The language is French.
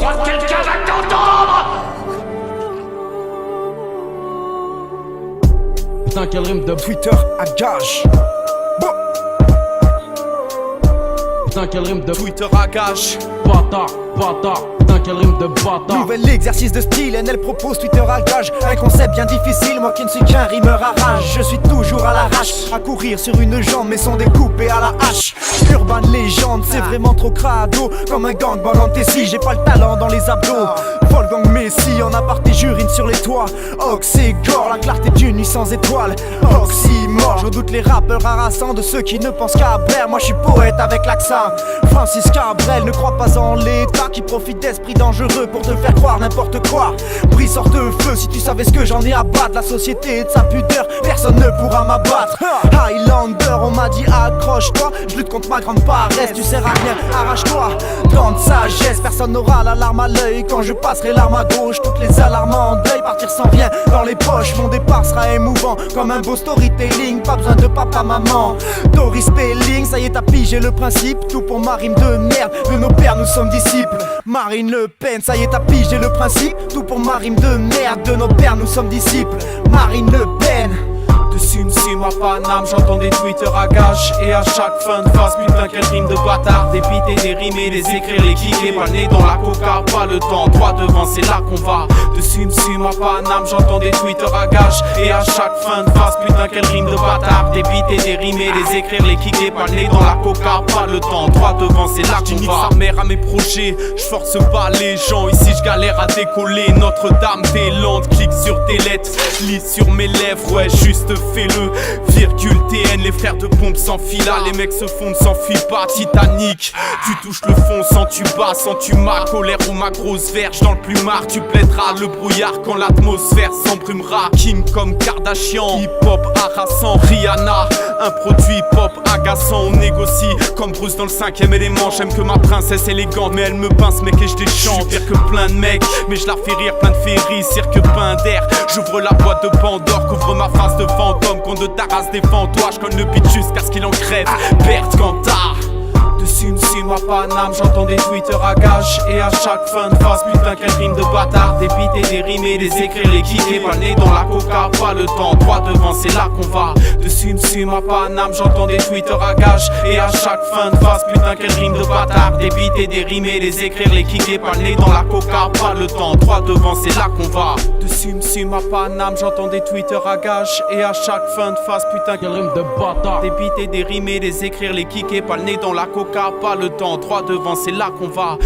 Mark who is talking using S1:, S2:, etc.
S1: besoin de quelqu'un là t'entendre.
S2: Putain, quel rime de
S3: Twitter à gage.
S2: putain, quel rime de
S3: Twitter à gage.
S2: bâtard, bâtard. Putain, quel rime de bâtard.
S3: Nouvel exercice de style, NL propose Twitter à gage. Un concept bien difficile, moi qui ne suis qu'un rimeur à rage. Je suis toujours à l'arrache, à courir sur une jambe, mais sont découpés à la hache. Urban légende, c'est vraiment trop crado. Comme un gangbang en Tessie, j'ai pas le talent dans les abdos. Wolfgang Messi, en aparté j'urine sur les toits. Oxygore, la clarté d'une nuit sans étoiles. Oxymore, je doute les rappeurs harassants de ceux qui ne pensent qu'à Blair. Moi je suis poète avec l'accent. Francis Cabrel ne croit pas en l'état qui profite d'esprit dangereux pour te faire croire n'importe quoi. Brise sorte de feu si tu savais ce que j'en ai à battre. La société et de sa pudeur, personne ne pourra m'abattre. Highlander, on m'a dit accroche-toi. Je lutte contre ma grande paresse, tu sers à rien, arrache-toi. Grande sagesse, personne n'aura la larme à l'œil quand je passerai l'arme à gauche. Toutes les alarmes en deuil, partir sans rien dans les poches. Mon départ sera émouvant comme un beau storytelling. Pas besoin de papa, maman. Doris Spelling, ça y est t'as pigé le principe. Tout pour ma rime de merde, de nos pères nous sommes disciples. Marine Le Pen, ça y est t'as pigé le principe. Tout pour ma rime de merde, de nos pères nous sommes disciples. Marine Le Pen.
S4: Dessus ma Paname, j'entends des Twitter à gage. Et à chaque fin de phase, putain quelle rime de bâtard. Des beats et des rimer, les écrire, les kicker. Pas le nez dans la coca, pas le temps, droit devant c'est là qu'on va. Dessus ma Paname, j'entends des Twitter à gage. Et à chaque fin de phase, putain quelle rime de bâtard. Des beats et des rimer, les écrire, les kicker. Pas le nez dans la coca, pas le temps, droit devant c'est là qu'on va. Sa mère à mes projets, je force pas les gens. Ici je galère à décoller, Notre-Dame t'es lente. Clique sur tes lettres, lis sur mes lèvres, ouais juste fais-le. Virgule TN, les frères de pompe s'enfilent là. Les mecs se fondent, s'enfuient pas. Titanic, tu touches le fond sans tu bats, sans tu ma colère ou ma grosse verge dans le plumard. Tu plaideras le brouillard quand l'atmosphère s'embrumera. Kim comme Kardashian, hip-hop harassant. Rihanna, un produit pop agaçant. On négocie comme Bruce dans le 5ème élément. J'aime que ma princesse élégante, mais elle me pince mec et je déchante. Pire que plein de mecs, mais je la fais rire, plein de féeries. Cirque pain d'air, j'ouvre la boîte de Pandore. Couvre ma face de fantôme, qu'on de ta race défends-toi. Je connais le beat jusqu'à ce qu'il en crève. Perte Cantar. Dessus ma Paname, j'entends des Twitter à gage. Et à chaque fin de phase, putain quelle rime de bâtard. Des beats et des rimer, les écrire, les kicker. Pas le nez dans la coca, pas le temps, droit devant c'est là qu'on va. Dessus ma Paname, j'entends des Twitter à gage. Et à chaque fin de phase, putain quelle rime de bâtard. Des beats et des rimer, les écrire, les kicker. Pas le nez dans la coca, pas le temps, droit devant c'est là qu'on va. Dessus ma Paname, j'entends des Twitter à gage. Et à chaque fin de phase, putain
S2: Quel rime de bâtard.
S4: des beats et des rimer, les écrire, les kicker. Pas le nez dans la coca, pas le temps, droit devant c'est là qu'on va.